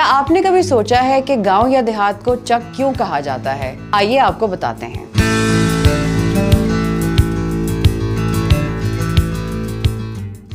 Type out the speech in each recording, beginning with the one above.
क्या आपने कभी सोचा है कि गांव या देहात को चक क्यों कहा जाता है? आइए आपको बताते हैं।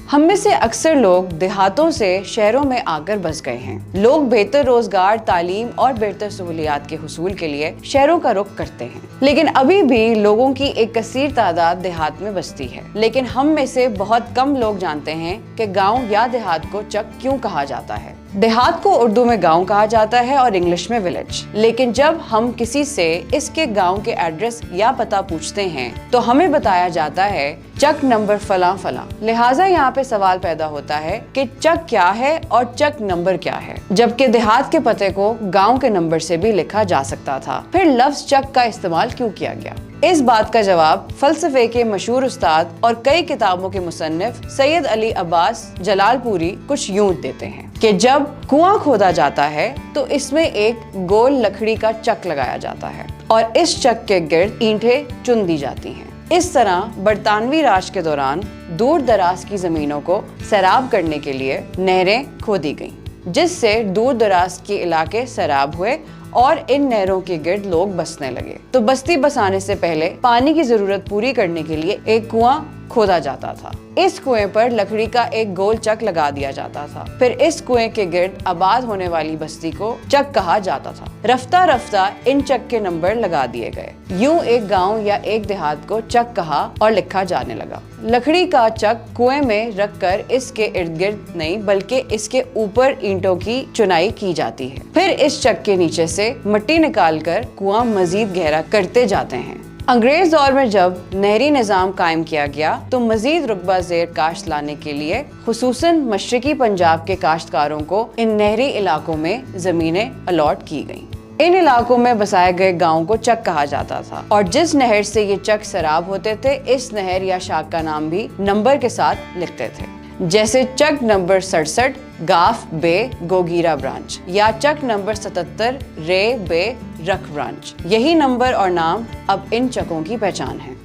हम में से अक्सर लोग देहातों से शहरों में आकर बस गए हैं। लोग बेहतर रोजगार, तालीम और बेहतर सहूलियात के हुसूल के लिए शहरों का रुख करते हैं, लेकिन अभी भी लोगों की एक कसीर तादाद देहात में बसती है। लेकिन हम में से बहुत कम लोग जानते हैं कि गांव या देहात को चक क्यों कहा जाता है। देहात को उर्दू में गांव कहा जाता है और इंग्लिश में विलेज। लेकिन जब हम किसी से इसके गांव के एड्रेस या पता पूछते हैं तो हमें बताया जाता है चक नंबर फला फला। लिहाजा यहाँ पे सवाल पैदा होता है कि चक क्या है और चक नंबर क्या है, जबकि देहात के पते को गांव के नंबर से भी लिखा जा सकता था। फिर लफ्ज चक का इस्तेमाल क्यों किया गया? इस बात का जवाब फलसफे के मशहूर उस्ताद और कई किताबों के मुसन्निफ सैयद अली अब्बास जलालपुरी कुछ यूं देते हैं कि जब कुआं खोदा जाता है तो इसमें एक गोल लकड़ी का चक लगाया जाता है और इस चक के गिर्द ईंटें चुन दी जाती हैं। इस तरह बरतानवी राज के दौरान दूर दराज की जमीनों को सैराब करने के लिए नहरें खोदी गईं, जिससे दूर दराज के इलाके सैराब हुए और इन नहरों के गिर्द लोग बसने लगे। तो बस्ती बसाने से पहले पानी की जरूरत पूरी करने के लिए एक कुआं खोदा जाता था। इस कुएं पर लकड़ी का एक गोल चक लगा दिया जाता था। फिर इस कुएं के गिर्द आबाद होने वाली बस्ती को चक कहा जाता था। रफ्ता रफ्ता इन चक के नंबर लगा दिए गए। यूं एक गांव या एक देहात को चक कहा और लिखा जाने लगा। लकड़ी का चक कुएं में रखकर इसके इर्द गिर्द नहीं बल्कि इसके ऊपर ईंटों की चुनाई की जाती है। फिर इस चक के नीचे से मिट्टी निकालकर कुआं मजीद गहरा करते जाते हैं। अंग्रेज दौर में जब नहरी निज़ाम कायम किया गया तो मजीद रुकबा ज़ेर काश्त लाने के लिए खुसूसन मशरकी पंजाब के काश्तकारों को इन नहरी इलाकों में ज़मीनें अलॉट की गईं। इन इलाकों में बसाए गए गाँव को चक कहा जाता था और जिस नहर से ये चक सैराब होते थे इस नहर या शाख का नाम भी नंबर के साथ लिखते थे, जैसे चक नंबर 67 गाफ बे गोगीरा ब्रांच या चक नंबर 77 रे बे रख ब्रांच। यही नंबर और नाम अब इन चकों की पहचान है।